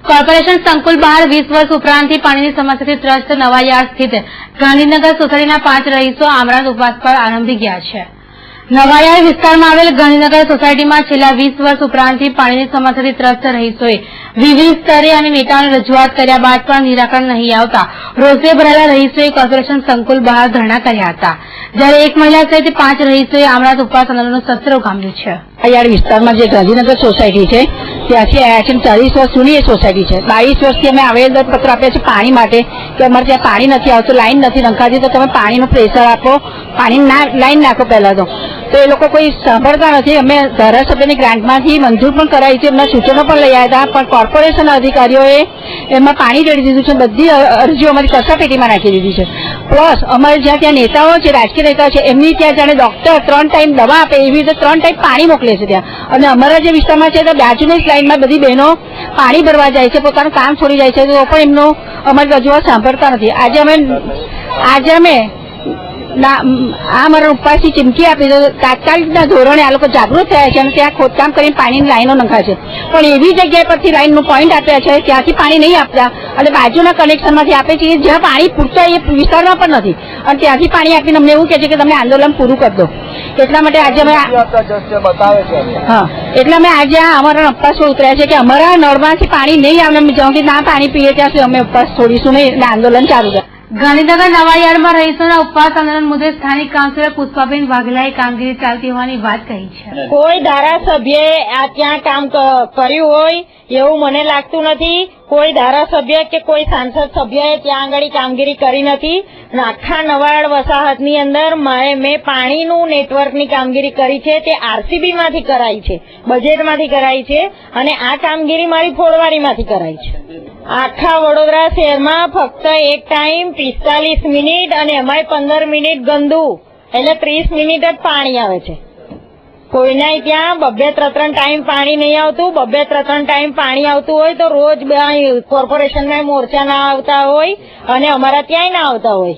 Corporation સંકુલ બહાર 20 વર્ષ ઉપરાંતથી પાણીની સમસ્યાથી ત્રસ્ત નવાયાર્ડ સ્થિત ગાંધીનગર સોસાયટીના 5 રહીશો આમરણ ઉપવાસ પર આરંભી ગયા છે। નવાયાર્ડ વિસ્તારમાં આવેલ ગાંધીનગર સોસાયટીમાં છેલ્લા 20 વર્ષ ઉપરાંતથી પાણીની સમસ્યાથી ત્રસ્ત રહીશોએ વિવિધ સ્તરે અને નેતાઓને રજૂઆત કર્યા બાદ પણ નિરાકરણ નહીં આવતા રોષે ભરાયેલા રહીશોએ કોર્પોરેશન સંકુલ બહાર ધરણા કર્યા હતા, જ્યારે એક મહિલા સહિત 5 રહીશોએ આમરણ ઉપવાસ આંદોલનનું સત્ર ઉગામ્યું છે। નવાયાર્ડ વિસ્તારમાં જે ગાંધીનગર સોસાયટી છે ત્યાંથી આવ્યા છે। 40 વર્ષ જૂની એ સોસાયટી છે। 22 વર્ષથી અમે આવેદનપત્ર આપ્યા છે પાણી માટે કે અમારે ત્યાં પાણી નથી આવતું, લાઈન નથી નંખાતી, તો તમે પાણીનું પ્રેશર આપો, પાણી લાઈન નાખો પહેલા તો એ લોકો કોઈ સાંભળતા નથી। અમે ધારાસભ્યની ગ્રાન્ટમાંથી મંજૂર પણ કરાવી છે, એમના સૂચનો પણ લઈ આવ્યા હતા, પણ કોર્પોરેશન અધિકારીઓએ એમાં પાણી રેડી દીધું છે। બધી અરજીઓ અમારી કચરાપેટીમાં નાખી દીધી છે। પ્લસ અમારે જ્યાં ત્યાં નેતાઓ છે, રાજકીય નેતાઓ છે, એમની ત્યાં જાણે ડોક્ટર 3 ટાઈમ દવા આપે એવી રીતે 3 ટાઈમ પાણી મોકલે છે ત્યાં। અને અમારા જે વિસ્તારમાં છે તો બાજુની લાઈનમાં બધી બહેનો પાણી ભરવા જાય છે, પોતાનું કામ છોડી જાય છે, તો પણ એમનો અમારી રજૂઆત સાંભળતા નથી। આજે અમે આ મારા ઉપવાસની ચીમકી આપી તો તાત્કાલિકના ધોરણે આ લોકો જાગૃત થયા છે અને ત્યાં ખોદકામ કરીને પાણીની લાઈનો નંખાય છે, પણ એવી જગ્યાએ પરથી લાઈનનું પોઈન્ટ આપ્યા છે ત્યાંથી પાણી નહીં આપતા અને બાજુના કનેક્શનમાંથી આપે છે જ્યાં પાણી પૂરતા એ વિસ્તારમાં પણ નથી, અને ત્યાંથી પાણી આપીને અમને એવું કહે છે કે તમે આંદોલન પૂરું કરી દો। એટલા માટે આજે અમે એટલે અમે આજે અમારા ઉપવાસમાં ઉતર્યા છે કે અમારા નળમાંથી પાણી નહીં આવે, જ્યાં સુધી ના પાણી પીએ ત્યાં સુધી અમે ઉપવાસ છોડીશું નહીં એટલે આંદોલન ચાલુ છે। ગાંધીનગર નવાયાર્ડમાં રહીશોના ઉપવાસ આંદોલન મુદ્દે સ્થાનિક કાઉન્સિલર પુષ્પાબેન વાઘેલાએ કામગીરી ચાલતી હોવાની વાત કહી છે। કોઈ ધારાસભ્યએ આ ત્યાં કામ કર્યું હોય એવું મને લાગતું નથી। કોઈ ધારાસભ્ય કે કોઈ સાંસદ સભ્યએ ત્યાં આગળ કામગીરી કરી નથી। આખા નવાયાર્ડ વસાહતની અંદર મેં પાણીનું નેટવર્કની કામગીરી કરી છે, તે આરસીબી માંથી કરાઈ છે, બજેટમાંથી કરાઈ છે, અને આ કામગીરી મારી ફોડવારીમાંથી કરાઈ છે। આખા વડોદરા શહેરમાં ફક્ત એક ટાઈમ 45 મિનિટ અને એમાંય 15 મિનિટ ગંદુ એટલે 30 મિનિટ જ પાણી આવે છે। કોઈના ત્યાં 2-3 ટાઈમ પાણી નહીં આવતું। 2-3 ટાઈમ પાણી આવતું હોય તો રોજ કોર્પોરેશનના મોરચા ના આવતા હોય અને અમારા ત્યાંય ના આવતા હોય।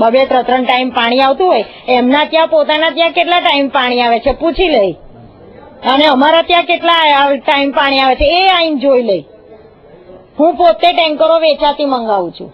2-3 ટાઈમ પાણી આવતું હોય, એમના ત્યાં પોતાના ત્યાં કેટલા ટાઈમ પાણી આવે છે પૂછી લઈ, અને અમારા ત્યાં કેટલા ટાઈમ પાણી આવે છે એ આઈને જોઈ લઈ। હું પોતે ટેન્કરો વેચાતી મંગાવું છું।